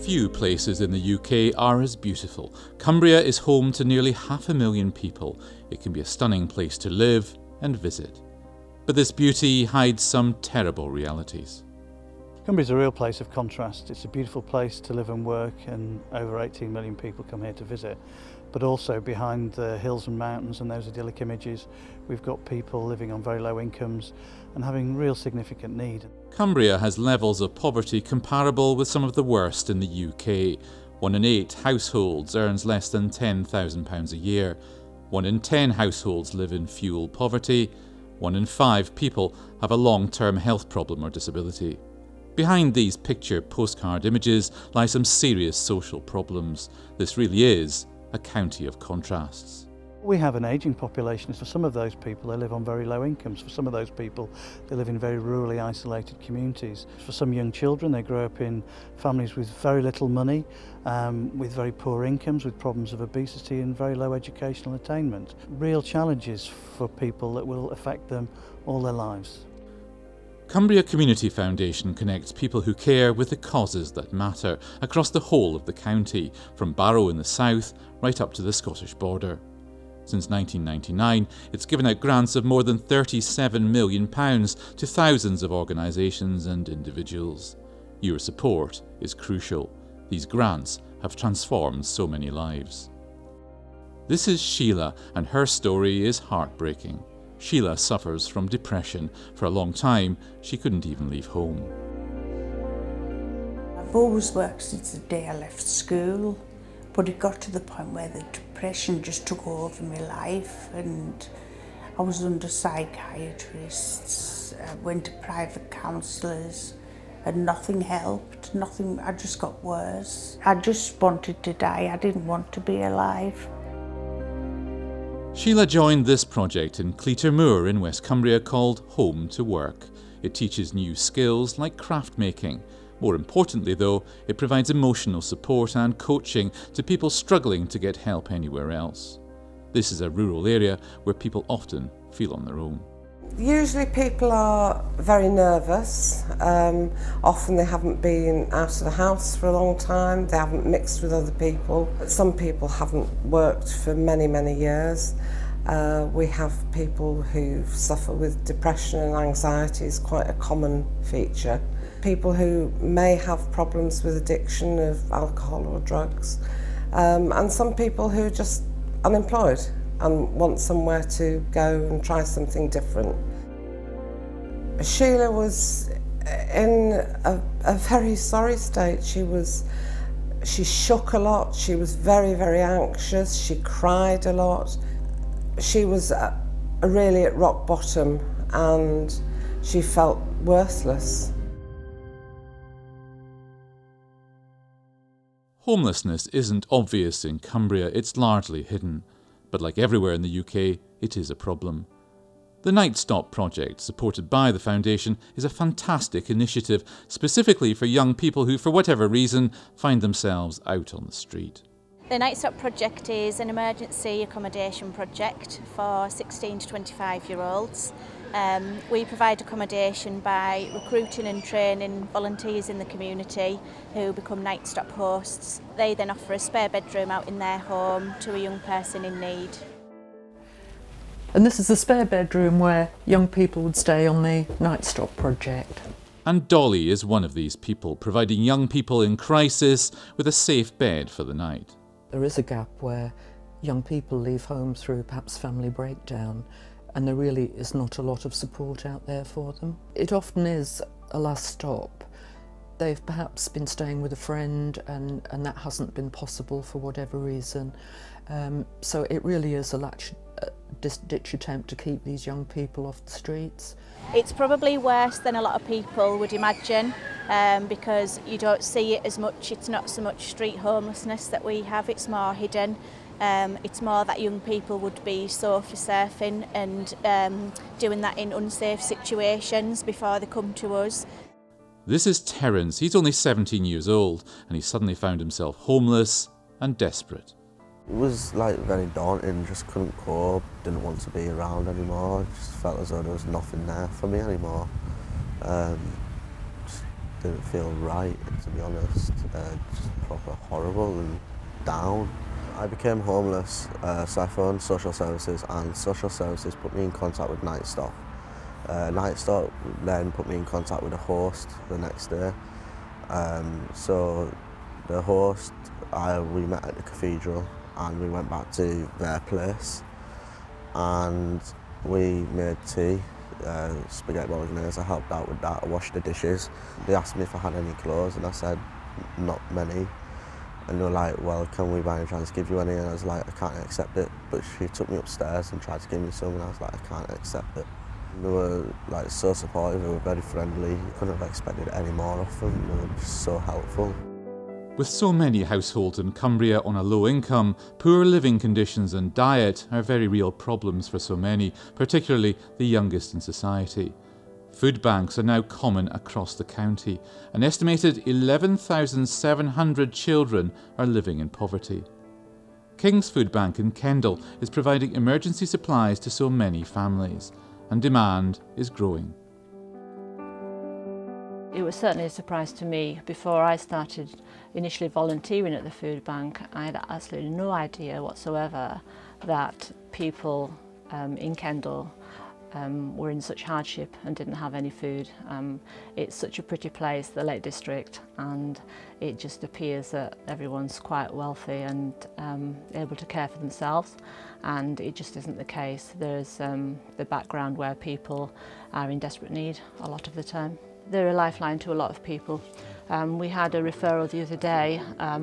Few places in the UK are as beautiful. Cumbria is home to nearly 500,000 people. It can be a stunning place to live and visit. But this beauty hides some terrible realities. Cumbria is a real place of contrast. It's a beautiful place to live and work, and over 18 million people come here to visit. But also behind the hills and mountains and those idyllic images, we've got people living on very low incomes and having real significant need. Cumbria has levels of poverty comparable with some of the worst in the UK. 1 in 8 households earns less than £10,000 a year. 1 in 10 households live in fuel poverty. 1 in 5 people have a long-term health problem or disability. Behind these picture postcard images lie some serious social problems. This really is a county of contrasts. We have an ageing population. For some of those people, they live on very low incomes. For some of those people, they live in very rurally isolated communities. For some young children, they grow up in families with very little money, with very poor incomes, with problems of obesity and very low educational attainment. Real challenges for people that will affect them all their lives. Cumbria Community Foundation connects people who care with the causes that matter across the whole of the county, from Barrow in the south right up to the Scottish border. Since 1999, it's given out grants of more than £37 million to thousands of organisations and individuals. Your support is crucial. These grants have transformed so many lives. This is Sheila, and her story is heartbreaking. Sheila suffers from depression. For a long time, she couldn't even leave home. I've always worked since the day I left school, but it got to the point where the depression just took over my life, and I was under psychiatrists, I went to private counsellors, and nothing helped, I just got worse. I just wanted to die, I didn't want to be alive. Sheila joined this project in Cleatormoor in West Cumbria called Home to Work. It teaches new skills like craft making. More importantly though, it provides emotional support and coaching to people struggling to get help anywhere else. This is a rural area where people often feel on their own. Usually people are very nervous. Often they haven't been out of the house for a long time, they haven't mixed with other people. Some people haven't worked for many, many years. We have people who suffer with depression and anxiety is quite a common feature. People who may have problems with addiction of alcohol or drugs. And some people who are just unemployed and want somewhere to go and try something different. Sheila was in a very sorry state. She shook a lot, she was very, very anxious, she cried a lot. She was really at rock bottom and she felt worthless. Homelessness isn't obvious in Cumbria, it's largely hidden. But like everywhere in the UK, it is a problem. The Night Stop project, supported by the Foundation, is a fantastic initiative, specifically for young people who, for whatever reason, find themselves out on the street. The Night Stop project is an emergency accommodation project for 16 to 25-year-olds. We provide accommodation by recruiting and training volunteers in the community who become Night Stop hosts. They then offer a spare bedroom out in their home to a young person in need. And this is the spare bedroom where young people would stay on the Night Stop project. And Dolly is one of these people, providing young people in crisis with a safe bed for the night. There is a gap where young people leave home through perhaps family breakdown, and there really is not a lot of support out there for them. It often is a last stop. They've perhaps been staying with a friend and that hasn't been possible for whatever reason. So it really is a ditch attempt to keep these young people off the streets. It's probably worse than a lot of people would imagine because you don't see it as much. It's not so much street homelessness that we have, it's more hidden. It's more that young people would be sofa surfing and doing that in unsafe situations before they come to us. This is Terence. He's only 17 years old and he suddenly found himself homeless and desperate. It was very daunting, just couldn't cope, didn't want to be around anymore, just felt as though there was nothing there for me anymore. Just didn't feel right, to be honest. Just proper horrible and down. I became homeless, so I phoned social services, and social services put me in contact with Night Stop. Night Stop then put me in contact with a host the next day. So the host, we met at the cathedral and we went back to their place and we made tea, spaghetti bolognese. I helped out with that, I washed the dishes. They asked me if I had any clothes and I said not many. And they were like, well, can we by any chance give you any? And I was like, I can't accept it. But she took me upstairs and tried to give me some and I was like, I can't accept it. They were like so supportive, they were very friendly. You couldn't have expected any more of them. They were just so helpful. With so many households in Cumbria on a low income, poor living conditions and diet are very real problems for so many, particularly the youngest in society. Food banks are now common across the county. An estimated 11,700 children are living in poverty. King's Food Bank in Kendal is providing emergency supplies to so many families, and demand is growing. It was certainly a surprise to me. Before I started initially volunteering at the food bank, I had absolutely no idea whatsoever that people in Kendal were in such hardship and didn't have any food. It's such a pretty place, the Lake District, and it just appears that everyone's quite wealthy and able to care for themselves, and it just isn't the case. There's the background where people are in desperate need a lot of the time. They're a lifeline to a lot of people. We had a referral the other day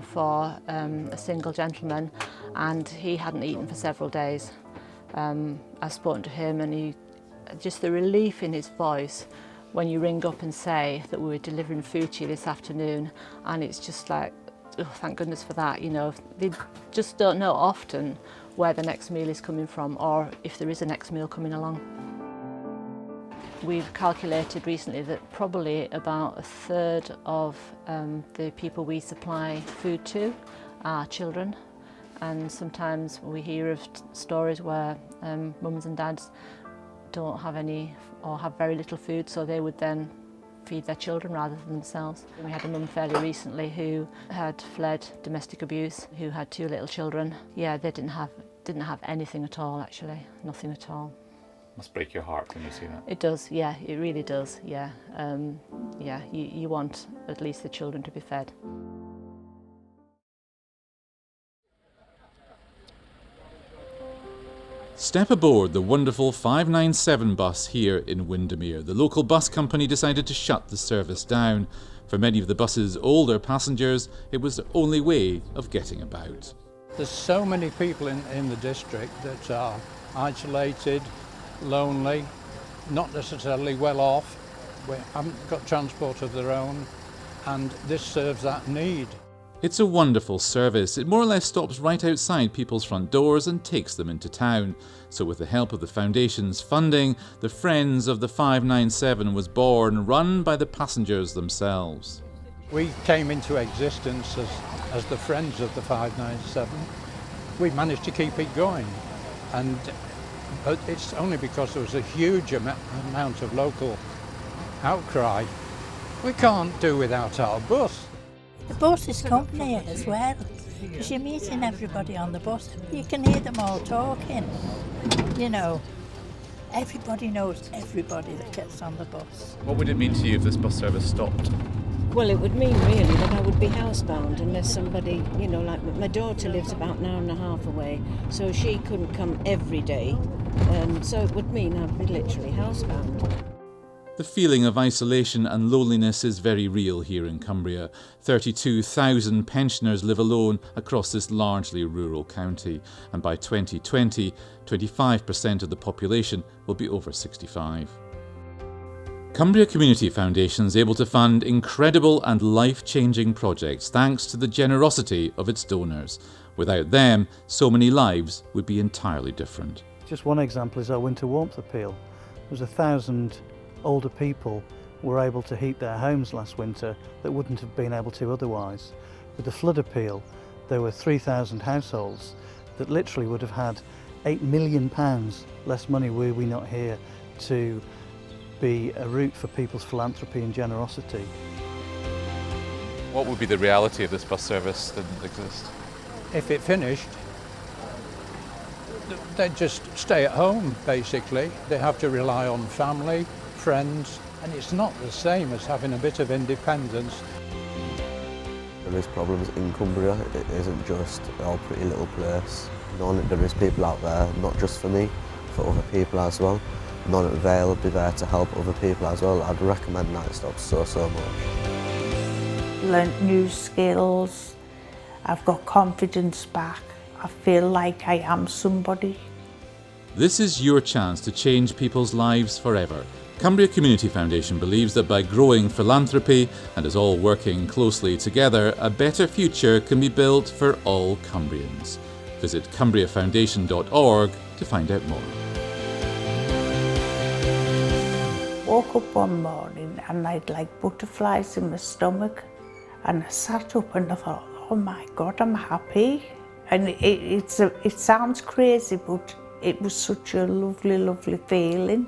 for a single gentleman, and he hadn't eaten for several days. I've spoken to him and just the relief in his voice when you ring up and say that we were delivering food to you this afternoon, and it's just like, oh, thank goodness for that. You know, they just don't know often where the next meal is coming from or if there is a next meal coming along. We've calculated recently that probably about a third of the people we supply food to are children, and sometimes we hear of stories where mums and dads don't have any or have very little food, so they would then feed their children rather than themselves. We had a mum fairly recently who had fled domestic abuse, who had 2 little children. Yeah, they didn't have anything at all, actually, nothing at all. Must break your heart when you see that. It does, yeah, it really does, yeah. You want at least the children to be fed. Step aboard the wonderful 597 bus here in Windermere. The local bus company decided to shut the service down. For many of the bus's older passengers, it was the only way of getting about. There's so many people in the district that are isolated, lonely, not necessarily well off, haven't got transport of their own, and this serves that need. It's a wonderful service. It more or less stops right outside people's front doors and takes them into town. So with the help of the Foundation's funding, the Friends of the 597 was born, run by the passengers themselves. We came into existence as the Friends of the 597. We managed to keep it going, but it's only because there was a huge amount of local outcry. We can't do without our bus. The bus is company as well, because you're meeting everybody on the bus. You can hear them all talking, you know. Everybody knows everybody that gets on the bus. What would it mean to you if this bus service stopped? Well, it would mean really that I would be housebound unless somebody, you know, like my daughter lives about an hour and a half away, so she couldn't come every day, so it would mean I'd be literally housebound. The feeling of isolation and loneliness is very real here in Cumbria. 32,000 pensioners live alone across this largely rural county, and by 2020, 25% of the population will be over 65. Cumbria Community Foundation is able to fund incredible and life-changing projects thanks to the generosity of its donors. Without them, so many lives would be entirely different. Just one example is our winter warmth appeal. There was 1,000 older people were able to heat their homes last winter that wouldn't have been able to otherwise. With the flood appeal, there were 3,000 households that literally would have had £8 million less money were we not here to be a route for people's philanthropy and generosity. What would be the reality if this bus service didn't exist? If it finished, they'd just stay at home, basically. They have to rely on family, friends, and it's not the same as having a bit of independence. There is problems in Cumbria. It isn't just a pretty little place. Knowing that there is people out there, not just for me, for other people as well. Knowing that they'll be there to help other people as well. I'd recommend Night Stops so much. Learnt new skills. I've got confidence back. I feel like I am somebody. This is your chance to change people's lives forever. Cumbria Community Foundation believes that by growing philanthropy and us all working closely together, a better future can be built for all Cumbrians. Visit cumbriafoundation.org to find out more. Woke up one morning and I had like butterflies in my stomach, and I sat up and I thought, oh my God, I'm happy. And it sounds crazy, but it was such a lovely, lovely feeling.